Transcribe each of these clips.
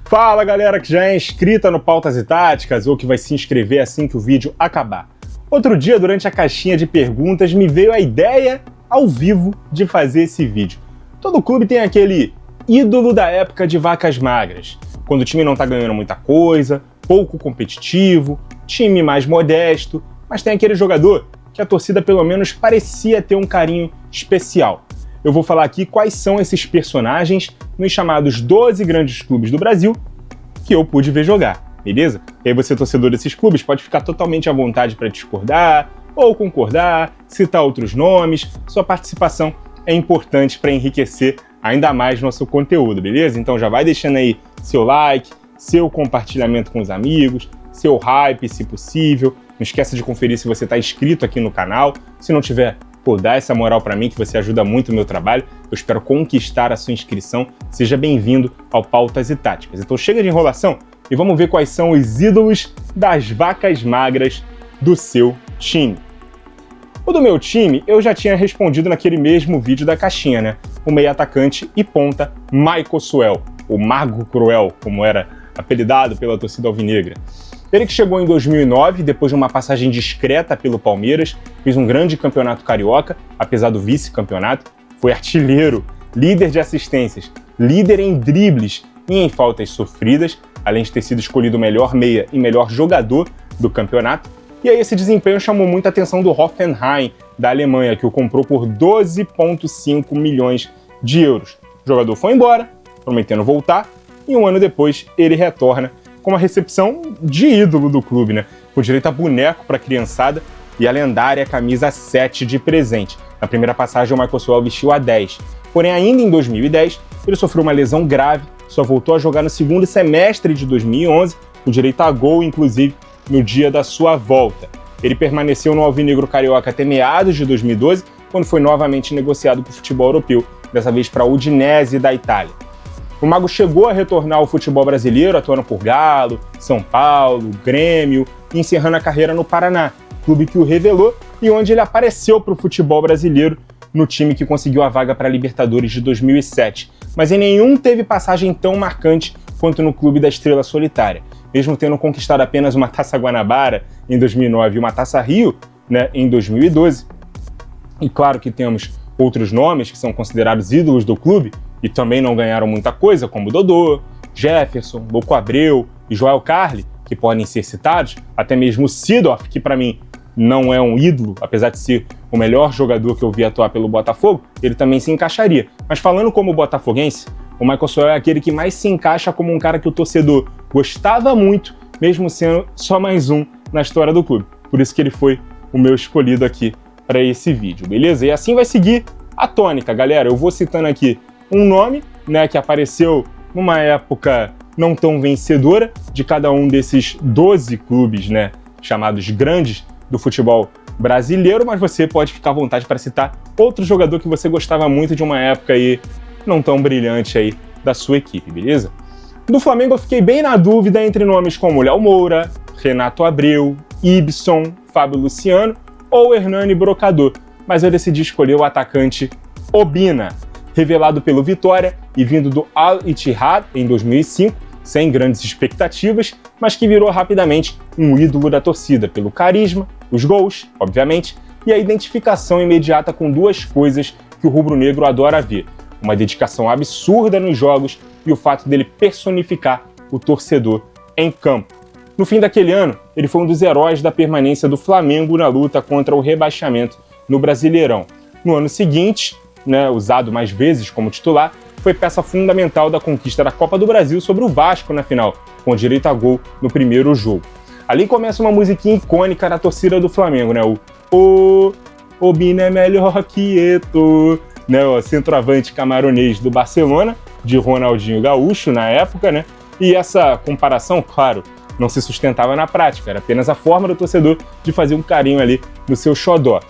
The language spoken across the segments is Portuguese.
Fala galera que já é inscrita no Pautas e Táticas ou que vai se inscrever assim que o vídeo acabar. Outro dia, durante a caixinha de perguntas, me veio a ideia ao vivo de fazer esse vídeo. Todo clube tem aquele ídolo da época de vacas magras, quando o time não tá ganhando muita coisa, pouco competitivo, time mais modesto, mas tem aquele jogador que a torcida pelo menos parecia ter um carinho especial. Eu vou falar aqui quais são esses personagens nos chamados 12 grandes clubes do Brasil que eu pude ver jogar, beleza? E aí você, torcedor desses clubes, pode ficar totalmente à vontade para discordar ou concordar, citar outros nomes. Sua participação é importante para enriquecer ainda mais nosso conteúdo, beleza? Então já vai deixando aí seu like, seu compartilhamento com os amigos, seu hype, se possível. Não esqueça de conferir se você está inscrito aqui no canal. Se não tiver, dá essa moral para mim, que você ajuda muito o meu trabalho. Eu espero conquistar a sua inscrição. Seja bem-vindo ao Pautas e Táticas. Então chega de enrolação e vamos ver quais são os ídolos das vacas magras do seu time. O do meu time eu já tinha respondido naquele mesmo vídeo da caixinha, né? O meio atacante e ponta Michael Suell, o Mago Cruel, como era apelidado pela torcida alvinegra. Ele que chegou em 2009, depois de uma passagem discreta pelo Palmeiras, fez um grande campeonato carioca, apesar do vice-campeonato, foi artilheiro, líder de assistências, líder em dribles e em faltas sofridas, além de ter sido escolhido o melhor meia e melhor jogador do campeonato. E aí esse desempenho chamou muita atenção do Hoffenheim, da Alemanha, que o comprou por 12,5 milhões de euros. O jogador foi embora, prometendo voltar, e um ano depois ele retorna com uma recepção de ídolo do clube, né? Com direito a boneco para a criançada e a lendária camisa 7 de presente. Na primeira passagem, o Michael Suell vestiu a 10. Porém, ainda em 2010, ele sofreu uma lesão grave, só voltou a jogar no segundo semestre de 2011, com direito a gol, inclusive, no dia da sua volta. Ele permaneceu no alvinegro carioca até meados de 2012, quando foi novamente negociado para o futebol europeu, dessa vez para a Udinese da Itália. O Mago chegou a retornar ao futebol brasileiro, atuando por Galo, São Paulo, Grêmio, e encerrando a carreira no Paraná, clube que o revelou e onde ele apareceu para o futebol brasileiro no time que conseguiu a vaga para a Libertadores de 2007. Mas em nenhum teve passagem tão marcante quanto no clube da Estrela Solitária. Mesmo tendo conquistado apenas uma Taça Guanabara em 2009 e uma Taça Rio, né, em 2012. E claro que temos outros nomes que são considerados ídolos do clube, e também não ganharam muita coisa, como Dodô, Jefferson, Louco Abreu e Joel Carli, que podem ser citados, até mesmo o Seedorf, que para mim não é um ídolo, apesar de ser o melhor jogador que eu vi atuar pelo Botafogo, ele também se encaixaria. Mas falando como botafoguense, o Michael Suell é aquele que mais se encaixa como um cara que o torcedor gostava muito, mesmo sendo só mais um na história do clube. Por isso que ele foi o meu escolhido aqui para esse vídeo, beleza? E assim vai seguir a tônica, galera. Eu vou citando aqui um nome, né, que apareceu numa época não tão vencedora de cada um desses 12 clubes, né, chamados grandes do futebol brasileiro, mas você pode ficar à vontade para citar outro jogador que você gostava muito de uma época aí não tão brilhante aí da sua equipe, beleza? Do Flamengo eu fiquei bem na dúvida entre nomes como Léo Moura, Renato Abreu, Ibson, Fábio Luciano ou Hernani Brocador, mas eu decidi escolher o atacante Obina, revelado pelo Vitória e vindo do Al-Ittihad em 2005, sem grandes expectativas, mas que virou rapidamente um ídolo da torcida pelo carisma, os gols, obviamente, e a identificação imediata com duas coisas que o rubro-negro adora ver: uma dedicação absurda nos jogos e o fato dele personificar o torcedor em campo. No fim daquele ano, ele foi um dos heróis da permanência do Flamengo na luta contra o rebaixamento no Brasileirão. No ano seguinte, né, usado mais vezes como titular, foi peça fundamental da conquista da Copa do Brasil sobre o Vasco na final, com direito a gol no primeiro jogo. Ali começa uma musiquinha icônica da torcida do Flamengo, né? O Obina é melhor que Eto'o, né? O centroavante camaronês do Barcelona, de Ronaldinho Gaúcho na época, né? E essa comparação, claro, não se sustentava na prática, era apenas a forma do torcedor de fazer um carinho ali no seu xodó.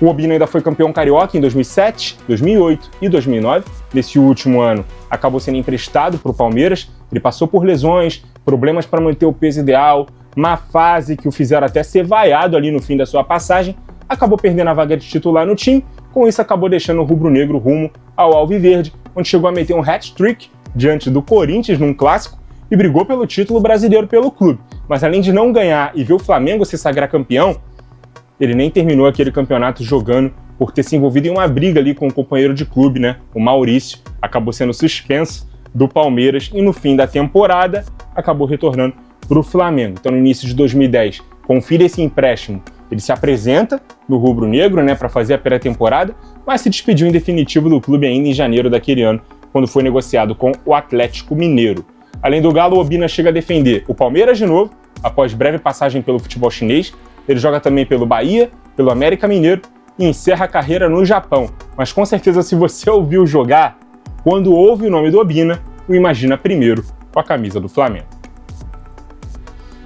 O Obina ainda foi campeão carioca em 2007, 2008 e 2009. Nesse último ano, acabou sendo emprestado para o Palmeiras. Ele passou por lesões, problemas para manter o peso ideal, má fase que o fizeram até ser vaiado ali no fim da sua passagem. Acabou perdendo a vaga de titular no time. Com isso, acabou deixando o rubro-negro rumo ao Alviverde, onde chegou a meter um hat-trick diante do Corinthians num clássico e brigou pelo título brasileiro pelo clube. Mas além de não ganhar e ver o Flamengo se sagrar campeão, ele nem terminou aquele campeonato jogando por ter se envolvido em uma briga ali com o companheiro de clube, né? O Maurício, acabou sendo suspenso do Palmeiras e no fim da temporada acabou retornando para o Flamengo. Então no início de 2010, confira esse empréstimo, ele se apresenta no rubro-negro, né, para fazer a pré-temporada, mas se despediu em definitivo do clube ainda em janeiro daquele ano, quando foi negociado com o Atlético Mineiro. Além do Galo, o Obina chega a defender o Palmeiras de novo, após breve passagem pelo futebol chinês. Ele joga também pelo Bahia, pelo América Mineiro e encerra a carreira no Japão. Mas com certeza, se você ouviu jogar, quando ouve o nome do Obina, o imagina primeiro com a camisa do Flamengo.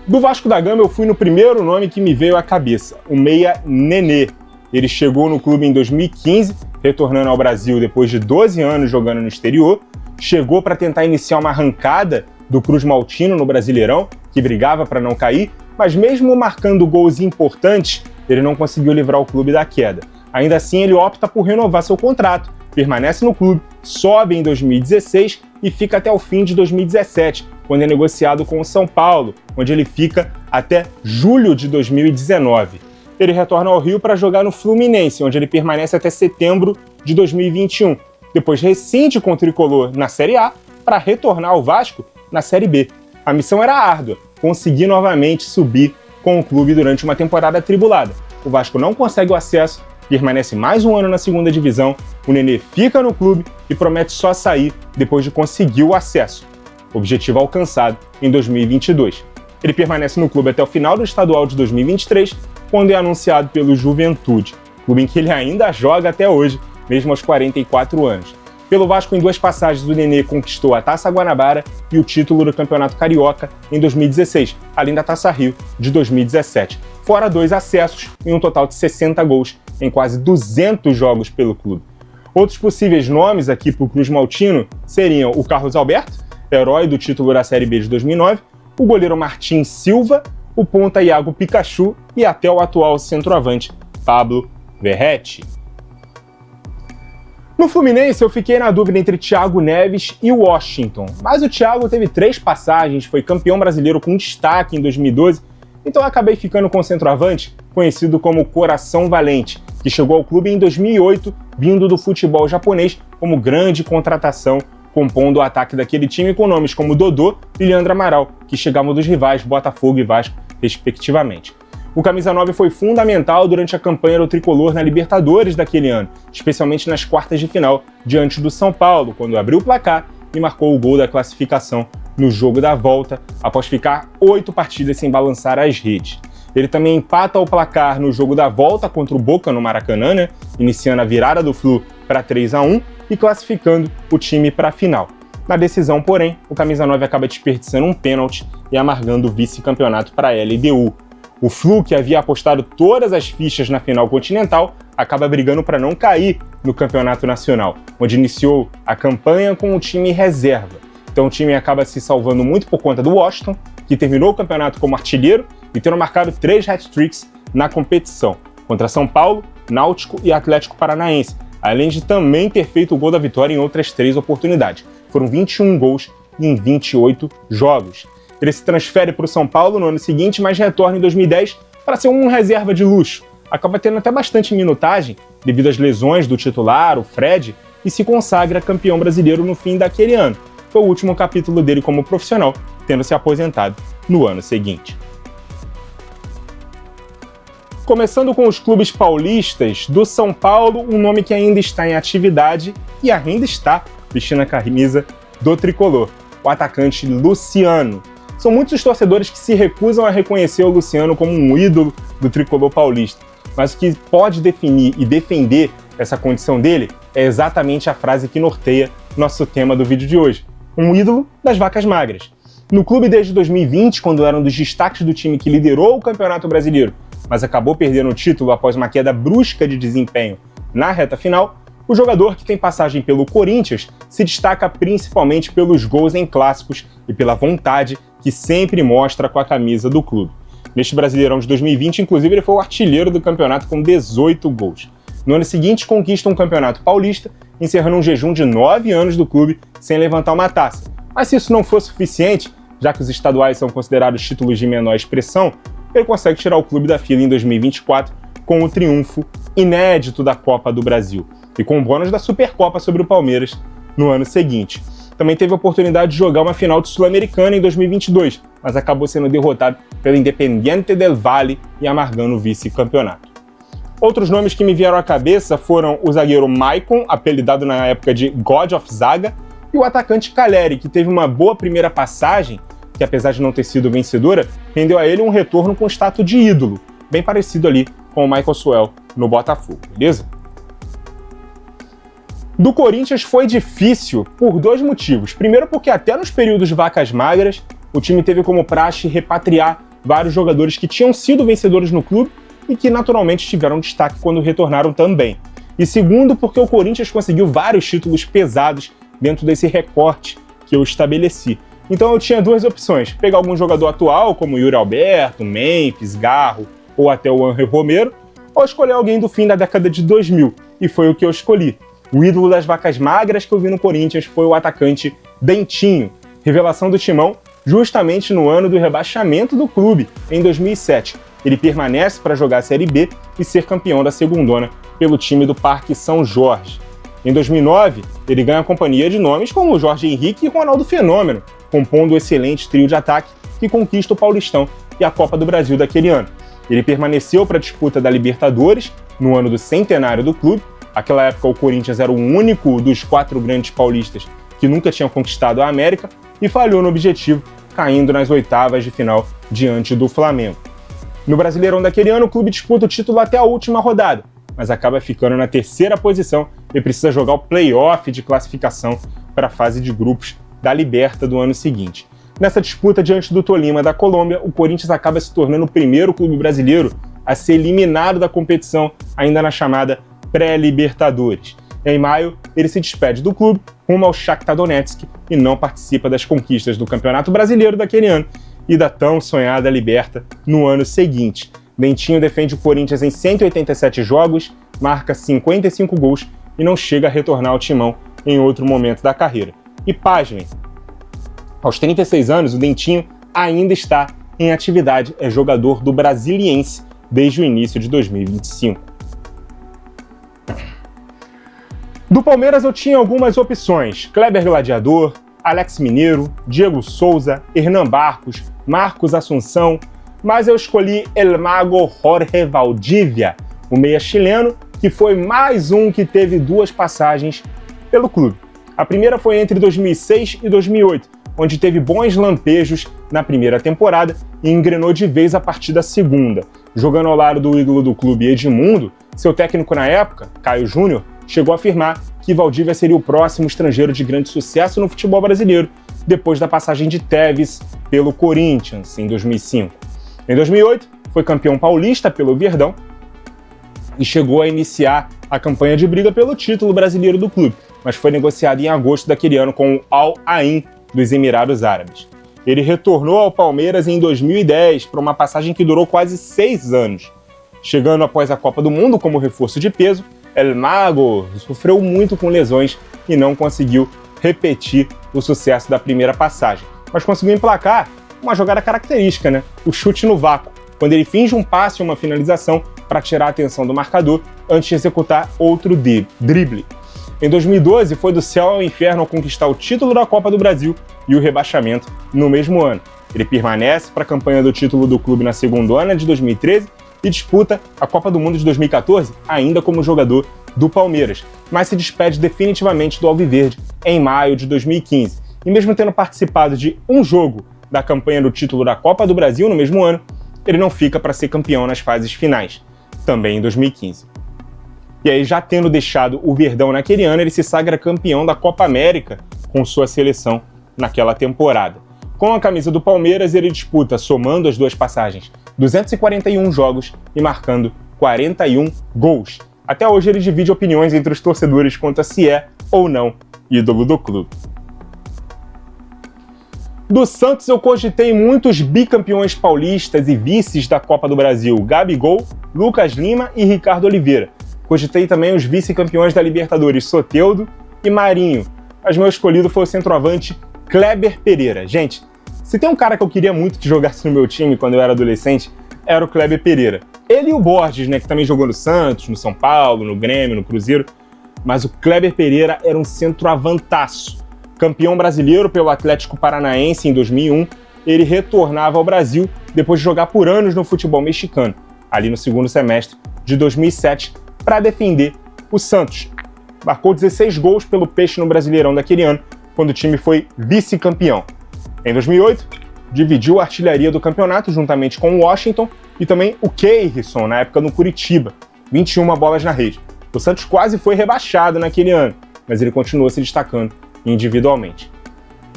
Do Vasco da Gama, eu fui no primeiro nome que me veio à cabeça, o meia Nenê. Ele chegou no clube em 2015, retornando ao Brasil depois de 12 anos jogando no exterior. Chegou para tentar iniciar uma arrancada do Cruz Maltino no Brasileirão, que brigava para não cair, mas mesmo marcando gols importantes, ele não conseguiu livrar o clube da queda. Ainda assim, ele opta por renovar seu contrato, permanece no clube, sobe em 2016 e fica até o fim de 2017, quando é negociado com o São Paulo, onde ele fica até julho de 2019. Ele retorna ao Rio para jogar no Fluminense, onde ele permanece até setembro de 2021. Depois rescinde com o tricolor na Série A para retornar ao Vasco na Série B. A missão era árdua, conseguir novamente subir com o clube durante uma temporada atribulada. O Vasco não consegue o acesso, permanece mais um ano na segunda divisão, o Nenê fica no clube e promete só sair depois de conseguir o acesso. Objetivo alcançado em 2022. Ele permanece no clube até o final do estadual de 2023, quando é anunciado pelo Juventude, clube em que ele ainda joga até hoje, mesmo aos 44 anos. Pelo Vasco, em 2 passagens, o Nenê conquistou a Taça Guanabara e o título do Campeonato Carioca em 2016, além da Taça Rio de 2017. Fora 2 acessos em um total de 60 gols em quase 200 jogos pelo clube. Outros possíveis nomes aqui para o Cruz Maltino seriam o Carlos Alberto, herói do título da Série B de 2009, o goleiro Martim Silva, o ponta Iago Pikachu e até o atual centroavante Pablo Verratti. No Fluminense, eu fiquei na dúvida entre Thiago Neves e Washington, mas o Thiago teve 3 passagens, foi campeão brasileiro com destaque em 2012, então eu acabei ficando com o centroavante, conhecido como Coração Valente, que chegou ao clube em 2008, vindo do futebol japonês como grande contratação, compondo o ataque daquele time com nomes como Dodô e Leandro Amaral, que chegavam dos rivais Botafogo e Vasco, respectivamente. O camisa 9 foi fundamental durante a campanha do tricolor na Libertadores daquele ano, especialmente nas quartas de final, diante do São Paulo, quando abriu o placar e marcou o gol da classificação no jogo da volta, após ficar 8 partidas sem balançar as redes. Ele também empata o placar no jogo da volta contra o Boca no Maracanã, né? Iniciando a virada do Flu para 3-1 e classificando o time para a final. Na decisão, porém, o camisa 9 acaba desperdiçando um pênalti e amargando o vice-campeonato para a LDU. O Flu, que havia apostado todas as fichas na final continental, acaba brigando para não cair no campeonato nacional, onde iniciou a campanha com o time reserva. Então o time acaba se salvando muito por conta do Washington, que terminou o campeonato como artilheiro e tendo marcado 3 hat-tricks na competição, contra São Paulo, Náutico e Atlético Paranaense, além de também ter feito o gol da vitória em outras 3 oportunidades. Foram 21 gols em 28 jogos. Ele se transfere para o São Paulo no ano seguinte, mas retorna em 2010 para ser um reserva de luxo. Acaba tendo até bastante minutagem devido às lesões do titular, o Fred, e se consagra campeão brasileiro no fim daquele ano. Foi o último capítulo dele como profissional, tendo se aposentado no ano seguinte. Começando com os clubes paulistas, do São Paulo, um nome que ainda está em atividade e ainda está vestindo a camisa do tricolor, o atacante Luciano. São muitos os torcedores que se recusam a reconhecer o Luciano como um ídolo do tricolor paulista, mas o que pode definir e defender essa condição dele é exatamente a frase que norteia nosso tema do vídeo de hoje: um ídolo das vacas magras. No clube desde 2020, quando era um dos destaques do time que liderou o Campeonato Brasileiro, mas acabou perdendo o título após uma queda brusca de desempenho na reta final, o jogador, que tem passagem pelo Corinthians, se destaca principalmente pelos gols em clássicos e pela vontade que sempre mostra com a camisa do clube. Neste Brasileirão de 2020, inclusive, ele foi o artilheiro do campeonato com 18 gols. No ano seguinte, conquista um campeonato paulista, encerrando um jejum de 9 anos do clube sem levantar uma taça. Mas se isso não for suficiente, já que os estaduais são considerados títulos de menor expressão, ele consegue tirar o clube da fila em 2024 com o triunfo inédito da Copa do Brasil e com o bônus da Supercopa sobre o Palmeiras no ano seguinte. Também teve a oportunidade de jogar uma final de Sul-Americana em 2022, mas acabou sendo derrotado pelo Independiente del Valle e amargando o vice-campeonato. Outros nomes que me vieram à cabeça foram o zagueiro Maicon, apelidado na época de God of Zaga, e o atacante Caleri, que teve uma boa primeira passagem, que apesar de não ter sido vencedora, rendeu a ele um retorno com status de ídolo, bem parecido ali com o Michael Suel no Botafogo, beleza? Do Corinthians foi difícil por dois motivos. Primeiro porque até nos períodos vacas magras, o time teve como praxe repatriar vários jogadores que tinham sido vencedores no clube e que naturalmente tiveram destaque quando retornaram também. E segundo porque o Corinthians conseguiu vários títulos pesados dentro desse recorte que eu estabeleci. Então eu tinha duas opções: pegar algum jogador atual, como Yuri Alberto, Memphis, Garro ou até o Ángel Romero, ou escolher alguém do fim da década de 2000, e foi o que eu escolhi. O ídolo das vacas magras que eu vi no Corinthians foi o atacante Dentinho, revelação do Timão justamente no ano do rebaixamento do clube, em 2007. Ele permanece para jogar a Série B e ser campeão da segundona pelo time do Parque São Jorge. Em 2009, ele ganha a companhia de nomes como Jorge Henrique e Ronaldo Fenômeno, compondo o excelente trio de ataque que conquista o Paulistão e a Copa do Brasil daquele ano. Ele permaneceu para a disputa da Libertadores no ano do centenário do clube. Naquela época, o Corinthians era o único dos 4 grandes paulistas que nunca tinham conquistado a América e falhou no objetivo, caindo nas oitavas de final diante do Flamengo. No Brasileirão daquele ano, o clube disputa o título até a última rodada, mas acaba ficando na 3ª posição e precisa jogar o play-off de classificação para a fase de grupos da Liberta do ano seguinte. Nessa disputa diante do Tolima da Colômbia, o Corinthians acaba se tornando o primeiro clube brasileiro a ser eliminado da competição ainda na chamada pré-Libertadores. Em maio, ele se despede do clube rumo ao Shakhtar Donetsk e não participa das conquistas do Campeonato Brasileiro daquele ano e da tão sonhada Liberta no ano seguinte. Dentinho defende o Corinthians em 187 jogos, marca 55 gols e não chega a retornar ao timão em outro momento da carreira. E pasmem, aos 36 anos, o Dentinho ainda está em atividade, é jogador do Brasiliense desde o início de 2025. Do Palmeiras eu tinha algumas opções: Kleber Gladiador, Alex Mineiro, Diego Souza, Hernan Barcos, Marcos Assunção, mas eu escolhi El Mago Jorge Valdívia, o meia chileno, que foi mais um que teve 2 passagens pelo clube. A primeira foi entre 2006 e 2008, onde teve bons lampejos na primeira temporada e engrenou de vez a partir da segunda. Jogando ao lado do ídolo do clube Edmundo, seu técnico na época, Caio Júnior, chegou a afirmar que Valdívia seria o próximo estrangeiro de grande sucesso no futebol brasileiro, depois da passagem de Tevez pelo Corinthians, em 2005. Em 2008, foi campeão paulista pelo Verdão e chegou a iniciar a campanha de briga pelo título brasileiro do clube, mas foi negociado em agosto daquele ano com o Al Ain dos Emirados Árabes. Ele retornou ao Palmeiras em 2010 para uma passagem que durou quase 6 anos. Chegando após a Copa do Mundo como reforço de peso, El Mago sofreu muito com lesões e não conseguiu repetir o sucesso da primeira passagem, mas conseguiu emplacar uma jogada característica, né? O chute no vácuo, quando ele finge um passe ou uma finalização para tirar a atenção do marcador antes de executar outro drible. Em 2012, foi do céu ao inferno ao conquistar o título da Copa do Brasil e o rebaixamento no mesmo ano. Ele permanece para a campanha do título do clube na segundona de 2013 e disputa a Copa do Mundo de 2014 ainda como jogador do Palmeiras, mas se despede definitivamente do Alviverde em maio de 2015. E mesmo tendo participado de um jogo da campanha do título da Copa do Brasil no mesmo ano, ele não fica para ser campeão nas fases finais, também em 2015. E aí, já tendo deixado o Verdão naquele ano, ele se sagra campeão da Copa América com sua seleção naquela temporada. Com a camisa do Palmeiras, ele disputa, somando as 2 passagens, 241 jogos e marcando 41 gols. Até hoje ele divide opiniões entre os torcedores quanto a se é ou não ídolo do clube. Do Santos eu cogitei muitos bicampeões paulistas e vices da Copa do Brasil, Gabigol, Lucas Lima e Ricardo Oliveira. Cogitei também os vice-campeões da Libertadores, Soteldo e Marinho, mas meu escolhido foi o centroavante Kleber Pereira. Gente, Se tem um cara que eu queria muito que jogasse no meu time quando eu era adolescente, era o Kleber Pereira. Ele e o Borges, né, que também jogou no Santos, no São Paulo, no Grêmio, no Cruzeiro. Mas o Kleber Pereira era um centroavantaço. Campeão brasileiro pelo Atlético Paranaense em 2001, ele retornava ao Brasil depois de jogar por anos no futebol mexicano, ali no segundo semestre de 2007, para defender o Santos. Marcou 16 gols pelo Peixe no Brasileirão daquele ano, quando o time foi vice-campeão. Em 2008, dividiu a artilharia do campeonato juntamente com o Washington e também o Keirson, na época no Curitiba, 21 bolas na rede. O Santos quase foi rebaixado naquele ano, mas ele continuou se destacando individualmente.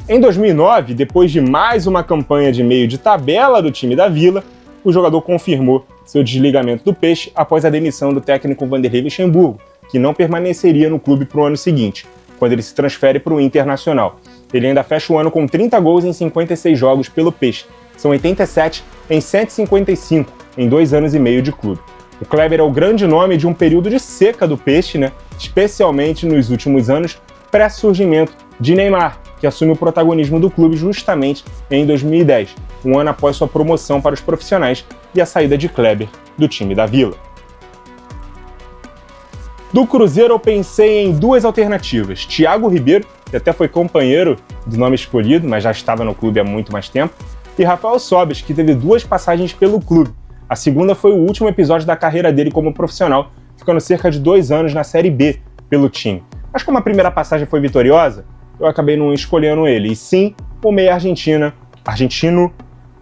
Em 2009, depois de mais uma campanha de meio de tabela do time da Vila, o jogador confirmou seu desligamento do Peixe após a demissão do técnico Vanderlei Luxemburgo, que não permaneceria no clube para o ano seguinte, quando ele se transfere para o Internacional. Ele ainda fecha o ano com 30 gols em 56 jogos pelo Peixe. São 87 em 155 em 2 anos e meio de clube. O Kleber é o grande nome de um período de seca do Peixe, né? Especialmente nos últimos anos, pré-surgimento de Neymar, que assume o protagonismo do clube justamente em 2010, um ano após sua promoção para os profissionais e a saída de Kleber do time da Vila. Do Cruzeiro eu pensei em 2 alternativas. Thiago Ribeiro, que até foi companheiro do nome escolhido, mas já estava no clube há muito mais tempo, e Rafael Sobis, que teve 2 passagens pelo clube. A segunda foi o último episódio da carreira dele como profissional, ficando cerca de 2 anos na Série B pelo time. Mas como a primeira passagem foi vitoriosa, eu acabei não escolhendo ele, e sim o meia argentino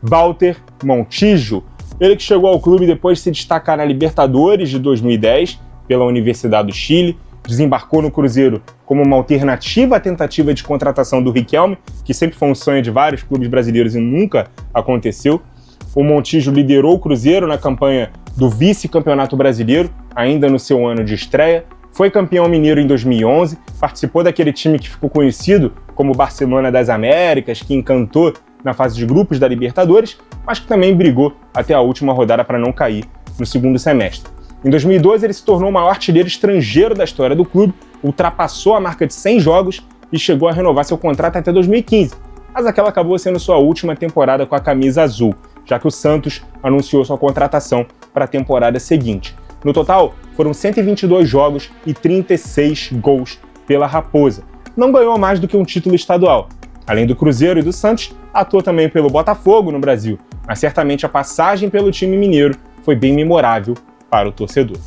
Walter Montijo. Ele que chegou ao clube depois de se destacar na Libertadores de 2010, pela Universidade do Chile, desembarcou no Cruzeiro como uma alternativa à tentativa de contratação do Riquelme, que sempre foi um sonho de vários clubes brasileiros e nunca aconteceu. O Montijo liderou o Cruzeiro na campanha do vice-campeonato brasileiro, ainda no seu ano de estreia, foi campeão mineiro em 2011, participou daquele time que ficou conhecido como Barcelona das Américas, que encantou na fase de grupos da Libertadores, mas que também brigou até a última rodada para não cair no segundo semestre. Em 2012, ele se tornou o maior artilheiro estrangeiro da história do clube, ultrapassou a marca de 100 jogos e chegou a renovar seu contrato até 2015, mas aquela acabou sendo sua última temporada com a camisa azul, já que o Santos anunciou sua contratação para a temporada seguinte. No total, foram 122 jogos e 36 gols pela Raposa. Não ganhou mais do que um título estadual. Além do Cruzeiro e do Santos, atuou também pelo Botafogo no Brasil, mas certamente a passagem pelo time mineiro foi bem memorável para o torcedor.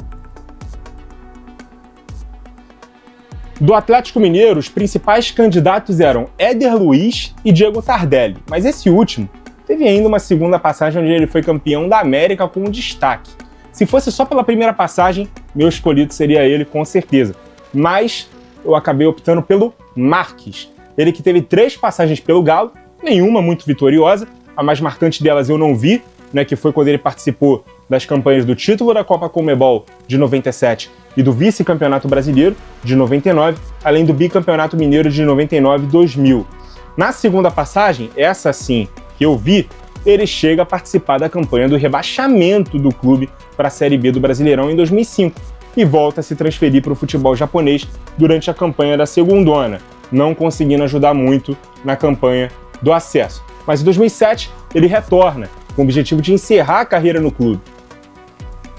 Do Atlético Mineiro, os principais candidatos eram Éder Luiz e Diego Tardelli, mas esse último teve ainda uma segunda passagem onde ele foi campeão da América com destaque. Se fosse só pela primeira passagem, meu escolhido seria ele com certeza, mas eu acabei optando pelo Marques, ele que teve 3 passagens pelo Galo, nenhuma muito vitoriosa, a mais marcante delas eu não vi, né, que foi quando ele participou das campanhas do título da Copa Conmebol de 97 e do vice-campeonato brasileiro de 99, além do bicampeonato mineiro de 99 e 2000. Na segunda passagem, essa sim que eu vi, ele chega a participar da campanha do rebaixamento do clube para a Série B do Brasileirão em 2005 e volta a se transferir para o futebol japonês durante a campanha da segundona, não conseguindo ajudar muito na campanha do acesso. Mas em 2007 ele retorna com o objetivo de encerrar a carreira no clube.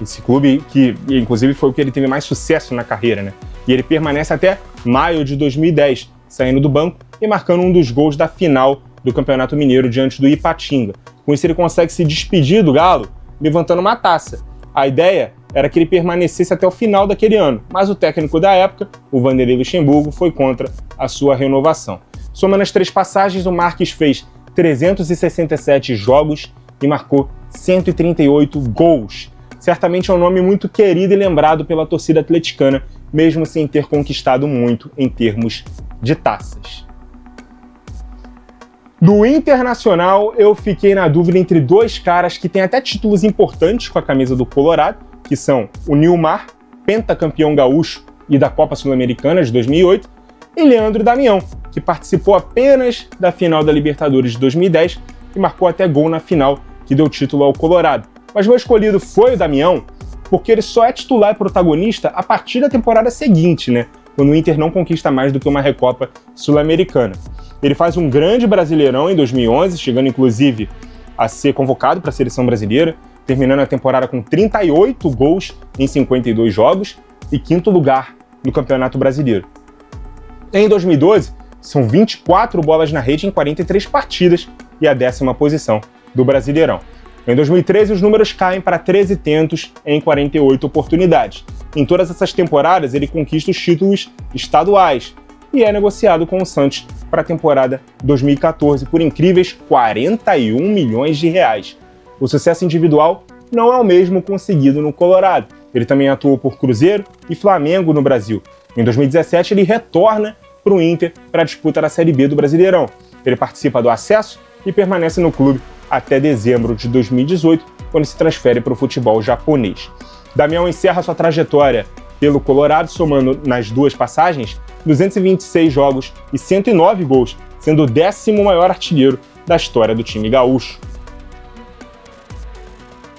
Esse clube que, inclusive, foi o que ele teve mais sucesso na carreira, né? E ele permanece até maio de 2010, saindo do banco e marcando um dos gols da final do Campeonato Mineiro diante do Ipatinga. Com isso ele consegue se despedir do Galo, levantando uma taça. A ideia era que ele permanecesse até o final daquele ano, mas o técnico da época, o Vanderlei Luxemburgo, foi contra a sua renovação. Somando as 3 passagens, o Marques fez 367 jogos e marcou 138 gols. Certamente é um nome muito querido e lembrado pela torcida atleticana, mesmo sem ter conquistado muito em termos de taças. Do Internacional, eu fiquei na dúvida entre 2 caras que têm até títulos importantes com a camisa do Colorado, que são o Nilmar, pentacampeão gaúcho e da Copa Sul-Americana de 2008, e Leandro Damião, que participou apenas da final da Libertadores de 2010 e marcou até gol na final que deu título ao Colorado. Mas meu escolhido foi o Damião, porque ele só é titular e protagonista a partir da temporada seguinte, né? Quando o Inter não conquista mais do que uma Recopa Sul-Americana. Ele faz um grande Brasileirão em 2011, chegando inclusive a ser convocado para a seleção brasileira, terminando a temporada com 38 gols em 52 jogos e quinto lugar no Campeonato Brasileiro. Em 2012, são 24 bolas na rede em 43 partidas e a 10ª posição do Brasileirão. Em 2013, os números caem para 13 tentos em 48 oportunidades. Em todas essas temporadas, ele conquista os títulos estaduais e é negociado com o Santos para a temporada 2014 por incríveis 41 milhões de reais. O sucesso individual não é o mesmo conseguido no Colorado. Ele também atuou por Cruzeiro e Flamengo no Brasil. Em 2017, ele retorna para o Inter para a disputa da Série B do Brasileirão. Ele participa do acesso e permanece no clube até dezembro de 2018, quando se transfere para o futebol japonês. Damião encerra sua trajetória pelo Colorado, somando nas duas passagens 226 jogos e 109 gols, sendo o 10º maior artilheiro da história do time gaúcho.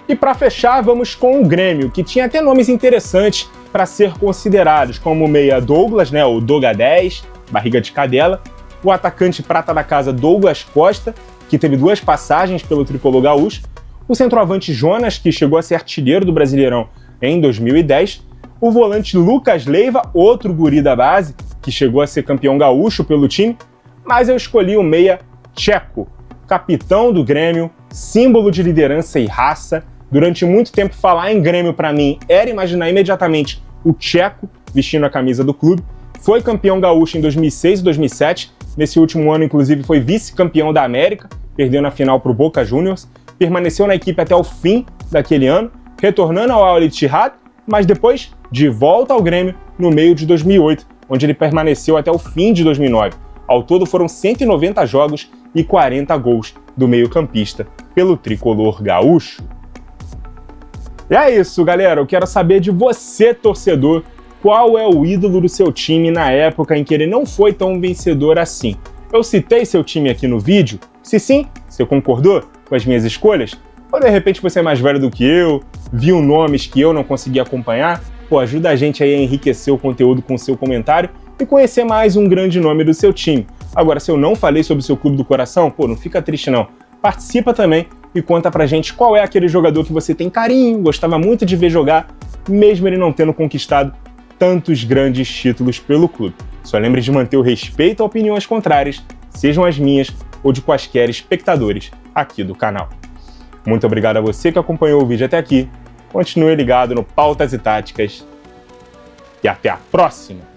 E para fechar, vamos com o Grêmio, que tinha até nomes interessantes para ser considerados, como o meia Douglas, o Doga 10, barriga de cadela, o atacante prata da casa Douglas Costa, que teve duas passagens pelo tricolor gaúcho, o centroavante Jonas, que chegou a ser artilheiro do Brasileirão em 2010, o volante Lucas Leiva, outro guri da base, que chegou a ser campeão gaúcho pelo time, mas eu escolhi o meia Tcheco, capitão do Grêmio, símbolo de liderança e raça. Durante muito tempo, falar em Grêmio para mim era imaginar imediatamente o Tcheco vestindo a camisa do clube. Foi campeão gaúcho em 2006 e 2007. Nesse último ano, inclusive, foi vice-campeão da América, perdendo a final para o Boca Juniors. Permaneceu na equipe até o fim daquele ano, retornando ao Al Ittihad, mas depois de volta ao Grêmio no meio de 2008, onde ele permaneceu até o fim de 2009. Ao todo foram 190 jogos e 40 gols do meio-campista pelo tricolor gaúcho. E é isso, galera. Eu quero saber de você, torcedor, qual é o ídolo do seu time na época em que ele não foi tão vencedor assim. Eu citei seu time aqui no vídeo? Se sim, você concordou com as minhas escolhas? Ou de repente você é mais velho do que eu, viu nomes que eu não consegui acompanhar? Ajuda a gente aí a enriquecer o conteúdo com o seu comentário e conhecer mais um grande nome do seu time. Agora, se eu não falei sobre o seu clube do coração, não fica triste não. Participa também e conta pra gente qual é aquele jogador que você tem carinho, gostava muito de ver jogar, mesmo ele não tendo conquistado tantos grandes títulos pelo clube. Só lembre de manter o respeito a opiniões contrárias, sejam as minhas ou de quaisquer espectadores aqui do canal. Muito obrigado a você que acompanhou o vídeo até aqui. Continue ligado no Pautas e Táticas e até a próxima!